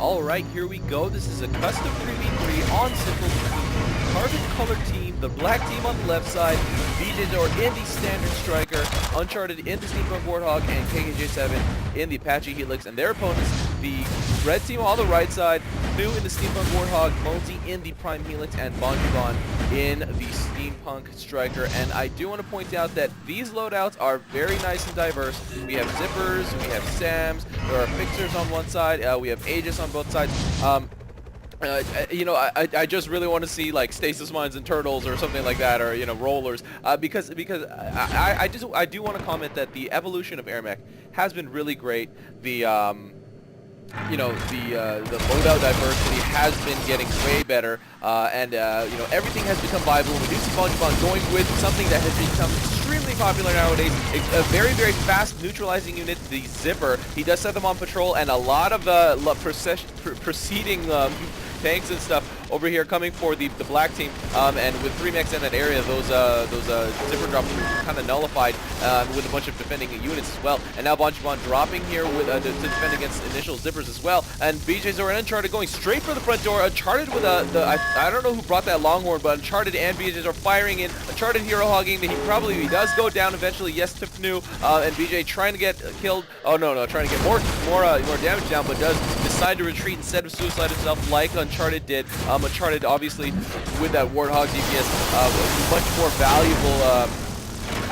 Alright, here we go. This is a custom 3v3 on Simple between Carbon Color Team, the black team on the left side, Bjzor in the Standard Striker, Uncharted in the Steampunk Warthog, and kkj7 in the Apache Helix, and their opponents, the red team on the right side, Fnoo in the Steampunk Warthog, Bonesy in the Prime Helix, and BonGeBon in the Steampunk Striker. And I do want to point out that these loadouts are very nice and diverse. We have zippers, we have SAMs, there are fixers on one side, we have Aegis on both sides. You know, I just really want to see like stasis mines and turtles or something like that, or you know, rollers, because I do want to comment that the evolution of AirMech has been really great. The you know, the loadout diversity has been getting way better, and you know, everything has become viable. We do see BonGeBon going with something that has become extremely popular nowadays, a very, very fast neutralizing unit, the Zipper. He does set them on patrol, and a lot of preceding tanks and stuff over here coming for the black team, and with 3 mechs in that area, those zipper drops were kind of nullified with a bunch of defending units as well. And now BonGeBon dropping here with to defend against initial zippers as well. And Bjzor and Uncharted going straight for the front door. Uncharted with I don't know who brought that Longhorn, but Uncharted and Bjzor firing in. Uncharted hero hogging. He does go down eventually. Yes to Fnoo, and BJ trying to get killed. Oh no, trying to get more damage down, but does decide to retreat instead of suicide himself like Uncharted did. Uncharted obviously with that Warthog DPS, much more valuable,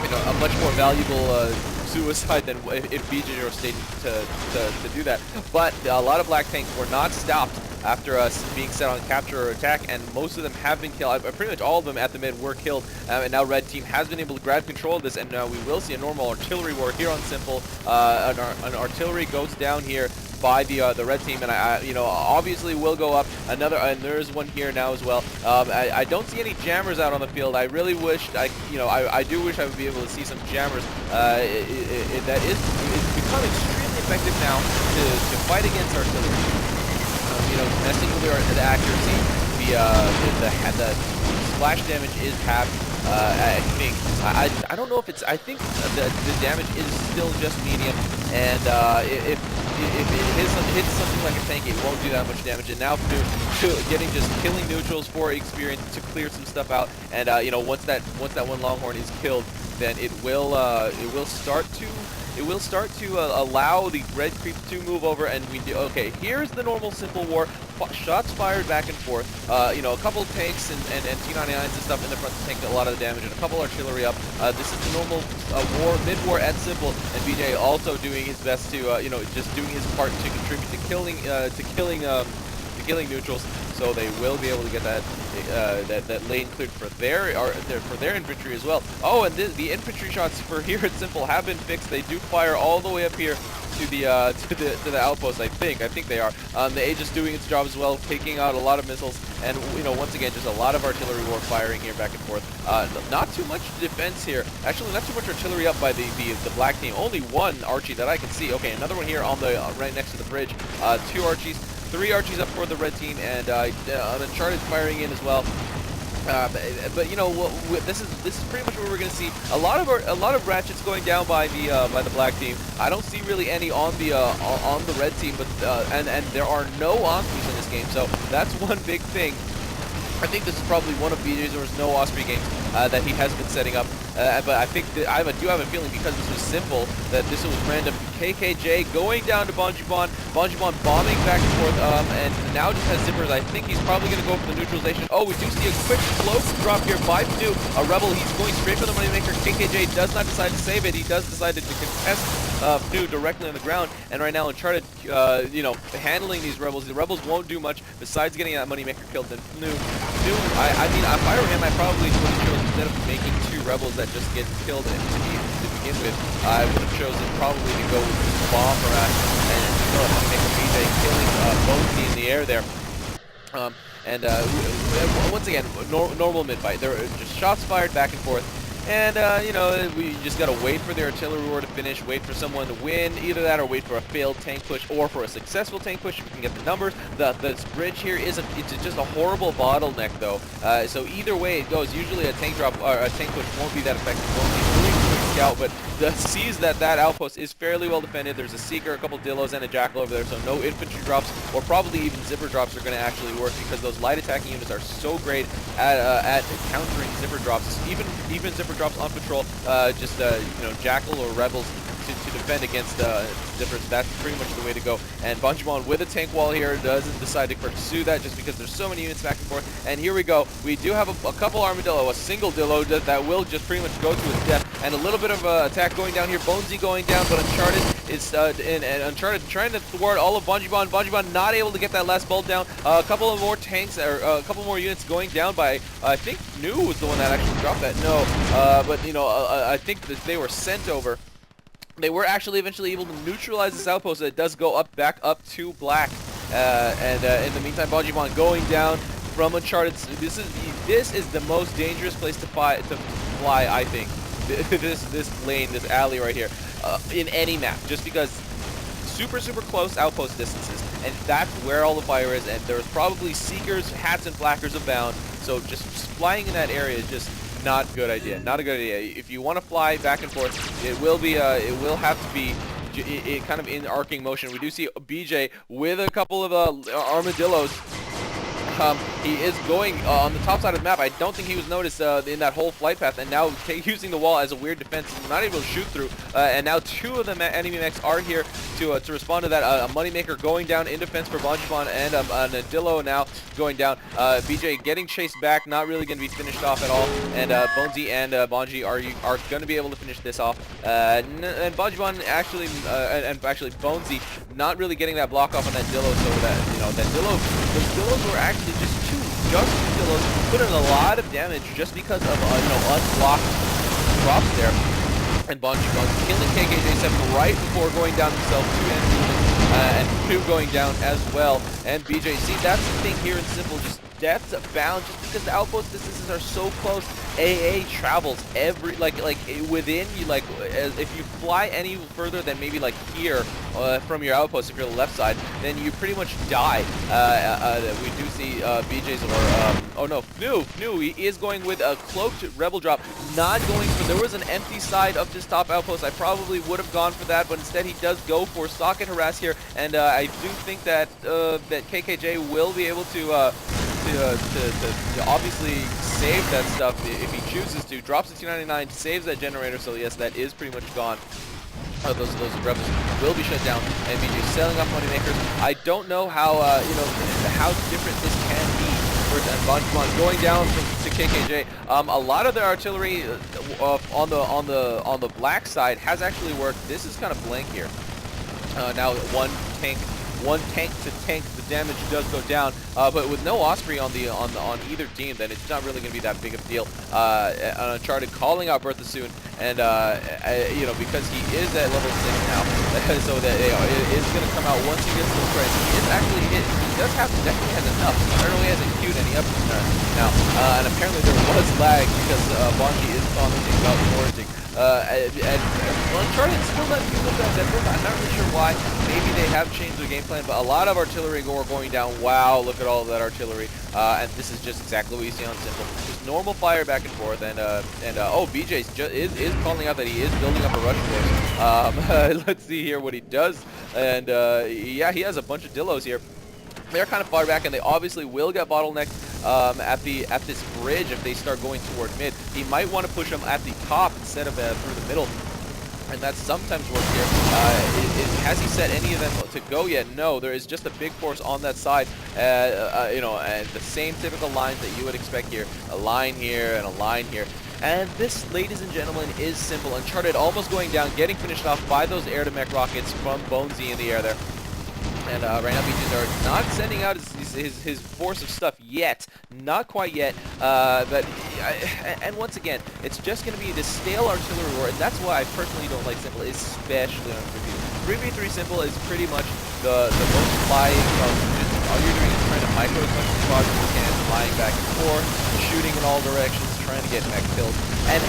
you know, a much more valuable suicide than if Bjzor stayed to do that. But a lot of black tanks were not stopped after us being set on capture or attack, and most of them have been killed. Pretty much all of them at the mid were killed, and now red team has been able to grab control of this, and we will see a normal artillery war here on Simple. An artillery goes down here by the red team, and I you know, obviously will go up another, and there's one here now as well. I don't see any jammers out on the field. I really wish I do wish I would be able to see some jammers. That is become extremely effective now to fight against artillery. You know, messing with the accuracy, the splash damage is halved. I think I don't know if it's, I think the damage is still just medium, and if it hits something like a tank, it won't do that much damage. And now getting just killing neutrals for experience to clear some stuff out, and you know, once that one Longhorn is killed, then it will start to allow the red creep to move over, and we do. Okay, here's the normal Simple war. Shots fired back and forth. You know, a couple tanks and T99s and stuff in the front to take a lot of the damage, and a couple artillery up. This is the normal war, mid-war at Simple, and BJ also doing his best to you know, just doing his part to contribute to killing neutrals. So they will be able to get that lane cleared for their infantry as well. Oh, and the infantry shots for here at Simple have been fixed. They do fire all the way up here to the outpost. I think they are. The Aegis doing its job as well, taking out a lot of missiles, and you know, once again, just a lot of artillery war firing here back and forth. Not too much defense here. Actually, not too much artillery up by the black team. Only one Archie that I can see. Okay, another one here on the right next to the bridge. 2 Archies. 3 Archies up for the red team, and Uncharted firing in as well. But you know, this is pretty much what we're going to see. A lot of ratchets going down by the black team. I don't see really any on the red team, but and there are no Ospreys in this game, so that's one big thing. I think this is probably one of Bjzor's no Osprey games that he has been setting up. But I think that I do have a feeling, because this was Simple, that this was random. KKJ going down to BonGeBon. BonGeBon bombing back and forth, and now just has zippers. I think he's probably going to go for the neutralization. Oh, we do see a quick cloak drop here by Fnoo. A Rebel, he's going straight for the Moneymaker. KKJ does not decide to save it. He does decide to contest Fnoo directly on the ground. And right now, Uncharted, you know, handling these Rebels. The Rebels won't do much besides getting that Moneymaker killed. Then Fnoo, I mean, if I were him, I probably would have chosen, instead of making 2 Rebels that just get killed to begin with, I would have chosen probably to go with the bomb barrage and kill a Moneymaker BJ, killing Bonesy in the air there. Once again, normal mid-fight. There are just shots fired back and forth. And, you know, we just gotta wait for the artillery war to finish, wait for someone to win, either that or wait for a failed tank push or for a successful tank push if we can get the numbers. This bridge here it's just a horrible bottleneck, though. So either way it goes, usually a tank drop or a tank push won't be that effective. Won't be really scout, but sees that outpost is fairly well defended. There's a Seeker, a couple Dillos, and a Jackal over there, so no infantry drops, or probably even zipper drops are going to actually work, because those light attacking units are so great at countering zipper drops. Even zipper drops on patrol, you know, Jackal or Rebels to defend against zippers. That's pretty much the way to go. And BonGeBon with a tank wall here doesn't decide to pursue that just because there's so many units back and forth. And here we go. We do have a couple Armadillo, a single Dillo that will just pretty much go to his death, and a little bit of attack going down here. Bonesy going down, but Uncharted is and Uncharted trying to thwart all of BonGeBon. BonGeBon not able to get that last bolt down. A couple of more tanks, or a couple more units going down by, I think Fnoo was the one that actually dropped that. No, but you know, I think that they were sent over. They were actually eventually able to neutralize this outpost. It does go back up to black, and in the meantime, BonGeBon going down from Uncharted. This is the most dangerous place to fly, I think. this lane, this alley right here, in any map, just because super close outpost distances, and that's where all the fire is. And there's probably Seekers, Hats, and Flackers abound. So just flying in that area is just not a good idea. Not a good idea. If you want to fly back and forth, it will have to be kind of in arcing motion. We do see BJ with a couple of armadillos. He is going on the top side of the map. I don't think he was noticed in that whole flight path, and now using the wall as a weird defense. He's not able to shoot through, and now two of the enemy mechs are here to respond to that. A Moneymaker going down in defense for BonGeBon, and a Dillo now going down. BJ getting chased back, not really going to be finished off at all, and Bonesy and Bonji are going to be able to finish this off. And BonGeBon actually, and actually Bonesy not really getting that block off on that Dillo, so that, you know, that Dillo, those Dillos were actually just two Dillos put in a lot of damage just because of you know, unblocked drops there. And BonGeBon killing kkj7 right before going down himself, two enemies, and Fnoo going down as well. And BJ, see, that's the thing here in Simple, just deaths abound just because the outpost distances are so close. AA travels every within you, like if you fly any further than maybe like here from your outpost, if you're the left side, then you pretty much die. We do see BJ's oh no, Fnoo, he is going with a cloaked rebel drop, not going for, there was an empty side of this top outpost. I probably would have gone for that, but instead he does go for socket harass here, and I do think that that KKJ will be able to obviously save that stuff if he chooses to. Drops the 299, saves that generator, so yes, that is pretty much gone. Those rebels will be shut down, and BJ selling off Moneymakers. I don't know how you know, how different this can be. And BonGeBon going down to KKJ. A lot of their artillery on the black side has actually worked. This is kind of blank here. Now one tank to tank, the damage does go down, but with no Osprey on either team, then it's not really going to be that big of a deal. Uncharted calling out Bertha soon, and you know, because he is at level 6 now, so that, you know, it is going to come out once he gets to the price. He is actually hit. He does have, definitely has enough. I don't know, he hasn't queued any up now, and apparently there was lag because Bonji is commenting about foraging. And Uncharted still not use that Zephyr. I'm not really sure why. Maybe they have changed their game plan, but a lot of artillery going down. Wow, look at all of that artillery. And this is just exactly what you see on Simple. Just normal fire back and forth. And oh, BJ is calling out that he is building up a rush force. Let's see here what he does. And yeah, he has a bunch of Dillos here. They're kind of far back, and they obviously will get bottlenecked at this bridge if they start going toward mid. He might want to push them at the top instead of through the middle, and that sometimes works here. Has he set any of them to go yet? No, there is just a big force on that side. You know, and the same typical lines that you would expect here. A line here and a line here. And this, ladies and gentlemen, is Simple. Uncharted almost going down, getting finished off by those air-to-mech rockets from Bonesy in the air there. And right now, Bjzor not sending out his force of stuff yet. Not quite yet. But and once again, it's just going to be this stale artillery war, and that's why I personally don't like Simple, especially on 3v3. 3v3 Simple is pretty much the most flying of just all you're doing is trying to micro as much as possible you can, flying back and forth, shooting in all directions, trying to get mech kills, and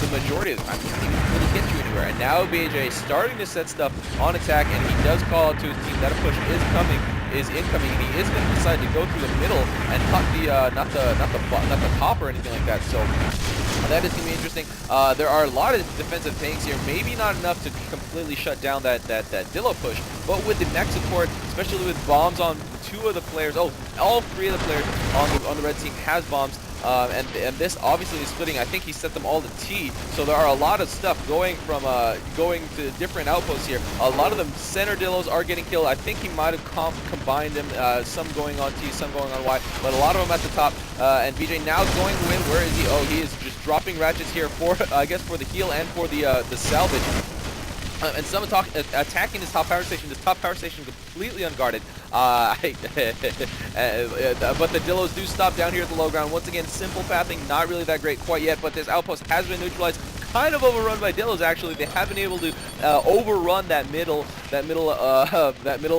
the majority of the time you can't even really get you anywhere. And now BJ is starting to set stuff on attack, and he does call out to his team that a push is coming is incoming, and he is going to decide to go through the middle and cut the not the top or anything like that. So that is going to be interesting. There are a lot of defensive tanks here. Maybe not enough to completely shut down that Dillo push, but with the mech support, especially with bombs on two of the players, all three of the players on the red team has bombs. And this obviously is splitting. I think he set them all to T. So there are a lot of stuff going from going to different outposts here. A lot of them center Dillos are getting killed. I think he might have combined them. Some going on T, some going on Y, but a lot of them at the top. And BJ now going to win. Where is he? Oh, he is just dropping ratchets here for I guess for the heal and for the salvage. And some attacking this top power station. This top power station completely unguarded. But the Dillos do stop down here at the low ground. Once again, simple pathing, not really that great quite yet. But this outpost has been neutralized. Kind of overrun by Dillos. Actually, they have been able to overrun that middle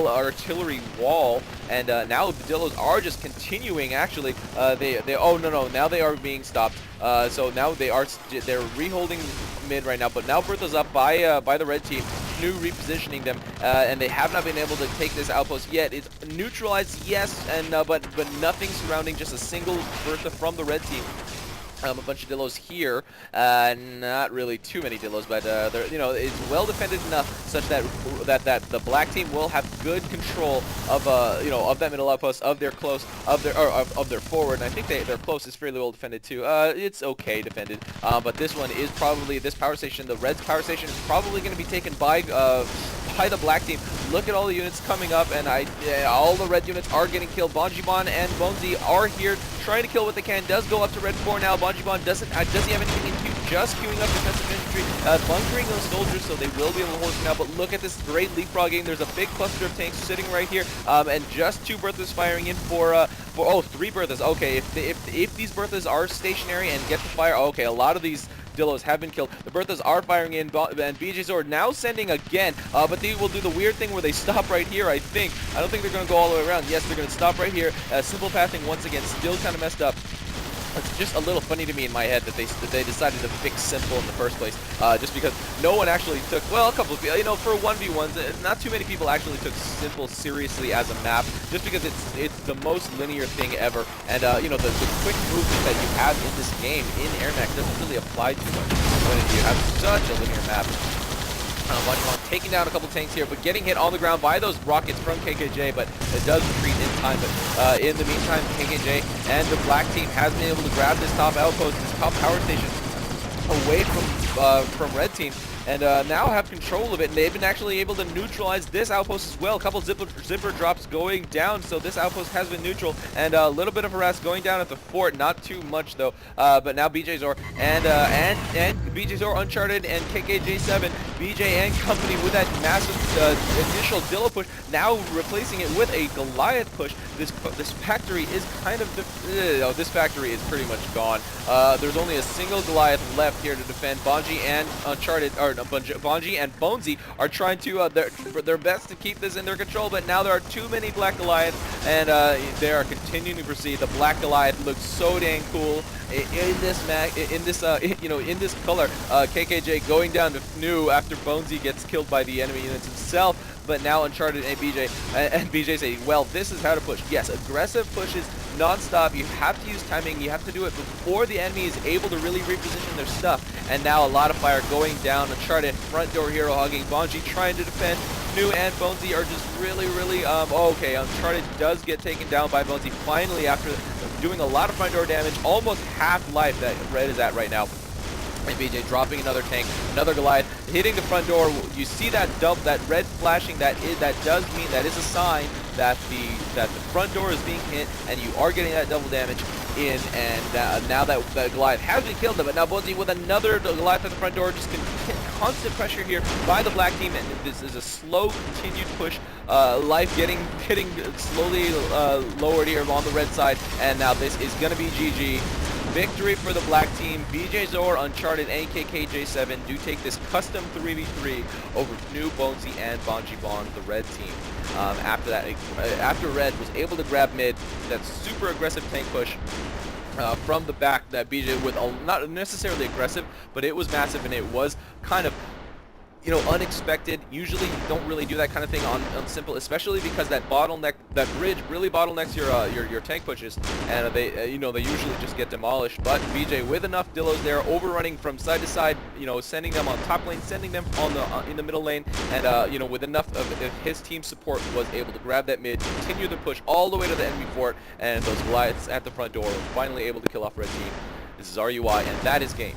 artillery wall. And now the Dillos are just continuing. Actually, oh no, now they are being stopped. So now they're reholding mid right now, but now Bertha's up by the red team. Fnoo repositioning them, and they have not been able to take this outpost yet. It's neutralized, yes, and but nothing surrounding, just a single Bertha from the red team. A bunch of Dillos here, not really too many Dillos, but they're, it's well defended enough such that the black team will have good control of of that middle outpost, of their close, of their forward. And I think their close is fairly well defended too. It's okay defended, but this one is probably, this power station, the Red's power station, is probably going to be taken by the black team. Look at all the units coming up, and all the red units are getting killed. BonGeBon and Bonesy are here trying to kill what they can. Does go up to red 4 now. BonGeBon does he have anything in queue? Just queuing up defensive infantry, bunkering those soldiers, so they will be able to hold it now. But look at this great leapfrogging. There's a big cluster of tanks sitting right here, and just 2 Berthas firing in for 3 Berthas. Okay, if these Berthas are stationary and get to fire, okay, a lot of these Dillos have been killed. The Berthas are firing in, and Bjzor now sending again, but they will do the weird thing where they stop right here, I think. I don't think they're going to go all the way around. Yes, they're going to stop right here. Simple pathing once again, still kind of messed up. It's just a little funny to me in my head that they decided to fix simple in the first place, just because no one actually took, well, a couple of people, for 1v1s, not too many people actually took simple seriously as a map, just because it's the most linear thing ever, and the quick movement that you have in this game in AirMech doesn't really apply too much when you have such a linear map. BonGeBon taking down a couple tanks here, but getting hit on the ground by those rockets from KKJ, but it does retreat in time. But in the meantime, KKJ and the black team has been able to grab this top outpost, this top power station, away from red team, and now have control of it, and they've been actually able to neutralize this outpost as well. A couple zipper drops going down, so this outpost has been neutral, and a little bit of harass going down at the fort, not too much though. But now Bjzor and Bjzor Uncharted and kkj7, BJ and company with that massive initial Dillo push, now replacing it with a Goliath push. This factory is kind of this factory is pretty much gone. There's only a single Goliath left here to defend. Bonji and Uncharted, or Bonji and Bonesy are trying to their best to keep this in their control, but now there are too many Black Goliaths, and they are continuing to proceed. The Black Goliath looks so dang cool in this color. KKJ going down to Fnoo after Bonesy gets killed by the enemy units himself. But now Uncharted and BJ say, well, this is how to push. Yes, aggressive pushes non-stop. You have to use timing. You have to do it before the enemy is able to really reposition their stuff. And now a lot of fire going down. Uncharted front door hero hugging. Bonji trying to defend. Fnoo and Bonesy are just really, okay. Uncharted does get taken down by Bonesy finally after doing a lot of front door damage. Almost half life that Red is at right now. And BJ dropping another tank, another Goliath, hitting the front door. You see that that red flashing. That does mean, that is a sign that the front door is being hit, and you are getting that double damage in. And now that Goliath has been killed, but now Bonesy with another Goliath at the front door, just constant pressure here by the black team. And this is a slow, continued push. Life getting slowly lowered here on the red side, and now this is gonna be GG. Victory for the black team. Bjzor, Uncharted, and kkj7 do take this custom 3v3 over Fnoo, Bonesy, and BonGeBon, the red team. After that, after Red was able to grab mid, that super aggressive tank push from the back, that BJ with not necessarily aggressive, but it was massive, and it was kind of you know, unexpected. Usually you don't really do that kind of thing on simple, especially because that bottleneck, that bridge really bottlenecks your tank pushes, and they you know, they usually just get demolished. But BJ with enough Dillos there, overrunning from side to side, you know, sending them on top lane, sending them on the in the middle lane, and you know, with enough of his team support, was able to grab that mid, continue the push all the way to the enemy fort, and those Goliaths at the front door were finally able to kill off red team. This is RUI, and that is game.